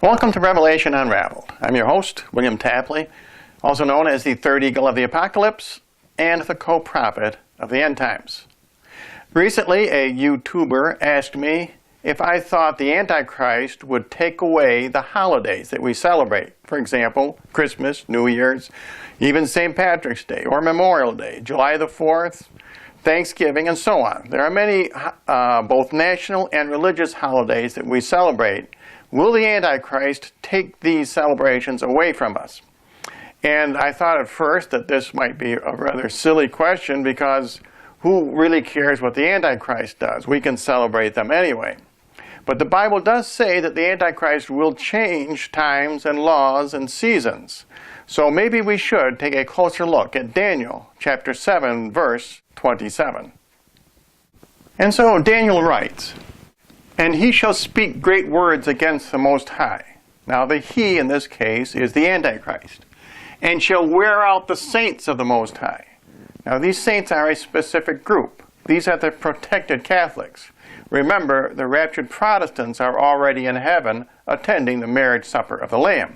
Welcome to Revelation Unraveled. I'm your host, William Tapley, also known as the third eagle of the apocalypse and the co-prophet of the end times. Recently, a YouTuber asked me if I thought the Antichrist would take away the holidays that we celebrate. For example, Christmas, New Year's, even St. Patrick's Day or Memorial Day, July the 4th, Thanksgiving, and so on. There are many both national and religious holidays that we celebrate. Will the Antichrist take these celebrations away from us? And I thought at first that this might be a rather silly question because who really cares what the Antichrist does? We can celebrate them anyway. But the Bible does say that the Antichrist will change times and laws and seasons. So maybe we should take a closer look at Daniel chapter 7, verse 27. And so Daniel writes, "And he shall speak great words against the Most High." Now the he in this case is the Antichrist. "And shall wear out the saints of the Most High." Now these saints are a specific group. These are the protected Catholics. Remember, the raptured Protestants are already in heaven attending the marriage supper of the Lamb.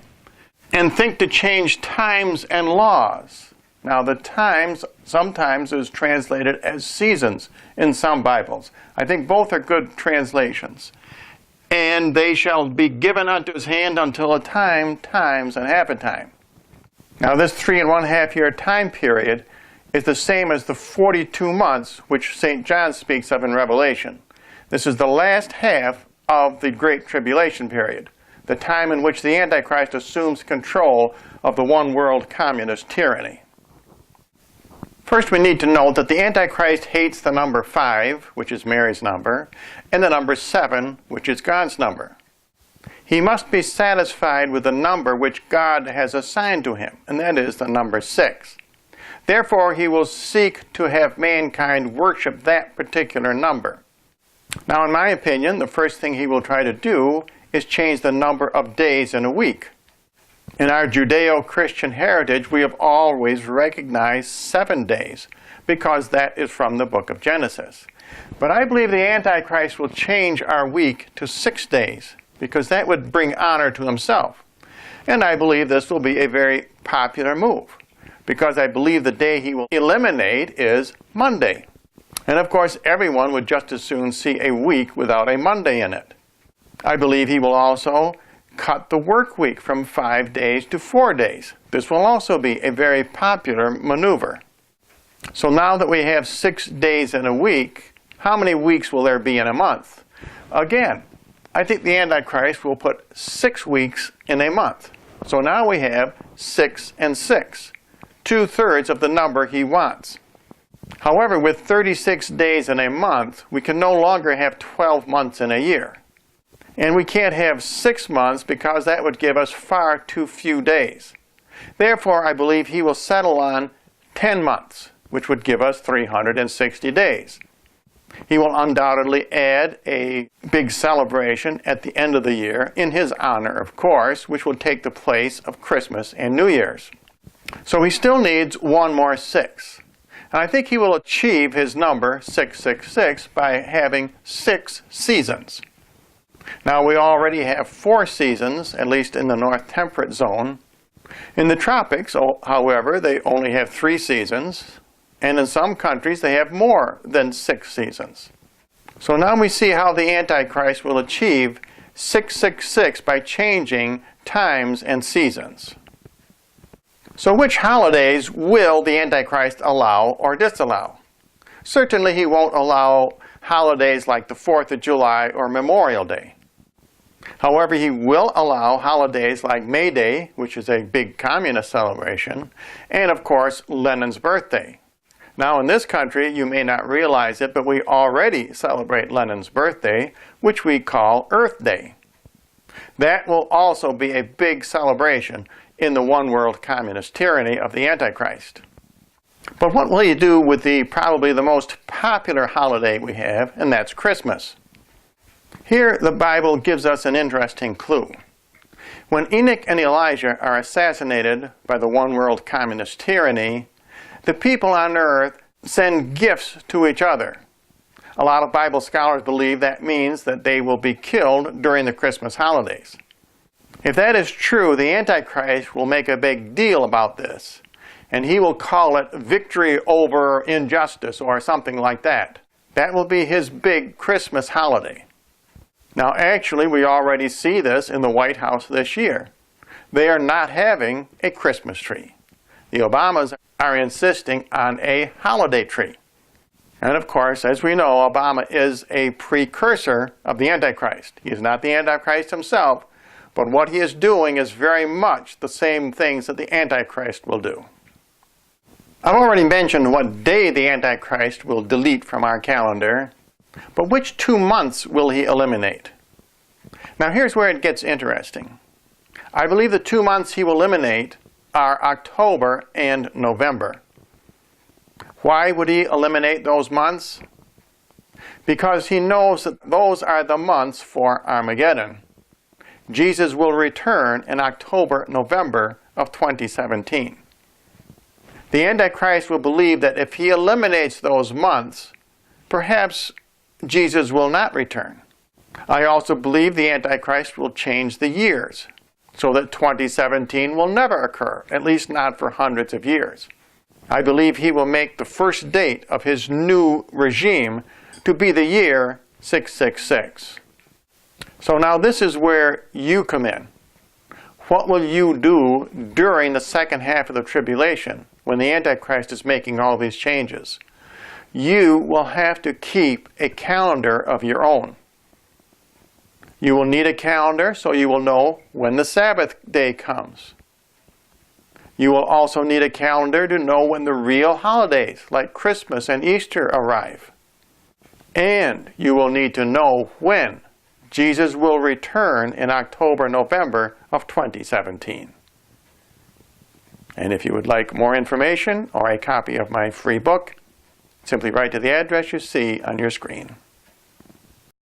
"And think to change times and laws." Now the times sometimes is translated as seasons in some Bibles. I think both are good translations. "And they shall be given unto his hand until a time, times, and half a time." Now this 3.5 year time period is the same as the 42 months which St. John speaks of in Revelation. This is the last half of the Great Tribulation period, the time in which the Antichrist assumes control of the one world communist tyranny. First, we need to note that the Antichrist hates the number 5, which is Mary's number, and the number 7, which is God's number. He must be satisfied with the number which God has assigned to him, and that is the number 6. Therefore, he will seek to have mankind worship that particular number. Now, in my opinion, the first thing he will try to do is change the number of days in a week. In our Judeo-Christian heritage, we have always recognized 7 days, because that is from the book of Genesis. But I believe the Antichrist will change our week to 6 days, because that would bring honor to himself. And I believe this will be a very popular move, because I believe the day he will eliminate is Monday. And of course, everyone would just as soon see a week without a Monday in it. I believe he will also cut the work week from 5 days to 4 days. This will also be a very popular maneuver. So now that we have 6 days in a week, how many weeks will there be in a month? Again, I think the Antichrist will put 6 weeks in a month. So now we have 6 and 6, 2/3 of the number he wants. However, with 36 days in a month, we can no longer have 12 months in a year. And we can't have 6 months because that would give us far too few days. Therefore, I believe he will settle on 10 months, which would give us 360 days. He will undoubtedly add a big celebration at the end of the year, in his honor, of course, which will take the place of Christmas and New Year's. So he still needs one more 6. And I think he will achieve his number, 666, by having 6 seasons. Now, we already have 4 seasons, at least in the North Temperate Zone. In the tropics, however, they only have 3 seasons, and in some countries they have more than 6 seasons. So now we see how the Antichrist will achieve 666 by changing times and seasons. So which holidays will the Antichrist allow or disallow? Certainly he won't allow holidays like the 4th of July or Memorial Day. However, he will allow holidays like May Day, which is a big communist celebration, and of course Lenin's birthday. Now in this country, you may not realize it, but we already celebrate Lenin's birthday, which we call Earth Day. That will also be a big celebration in the one world communist tyranny of the Antichrist. But what will he do with probably the most popular holiday we have, and that's Christmas? Here the Bible gives us an interesting clue. When Enoch and Elijah are assassinated by the one world communist tyranny, the people on earth send gifts to each other. A lot of Bible scholars believe that means that they will be killed during the Christmas holidays. If that is true, the Antichrist will make a big deal about this, and he will call it victory over injustice or something like that. That will be his big Christmas holiday. Now actually, we already see this in the White House this year. They are not having a Christmas tree. The Obamas are insisting on a holiday tree. And of course, as we know, Obama is a precursor of the Antichrist. He is not the Antichrist himself, but what he is doing is very much the same things that the Antichrist will do. I've already mentioned what day the Antichrist will delete from our calendar, but which 2 months will he eliminate? Now here's where it gets interesting. I believe the 2 months he will eliminate are October and November. Why would he eliminate those months? Because he knows that those are the months for Armageddon. Jesus will return in October, November of 2017. The Antichrist will believe that if he eliminates those months, perhaps Jesus will not return. I also believe the Antichrist will change the years, so that 2017 will never occur, at least not for hundreds of years. I believe he will make the first date of his new regime to be the year 666. So now this is where you come in. What will you do during the second half of the tribulation when the Antichrist is making all these changes? You will have to keep a calendar of your own. You will need a calendar so you will know when the Sabbath day comes. You will also need a calendar to know when the real holidays like Christmas and Easter arrive. And you will need to know when Jesus will return in October, November of 2017. And if you would like more information or a copy of my free book, simply write to the address you see on your screen.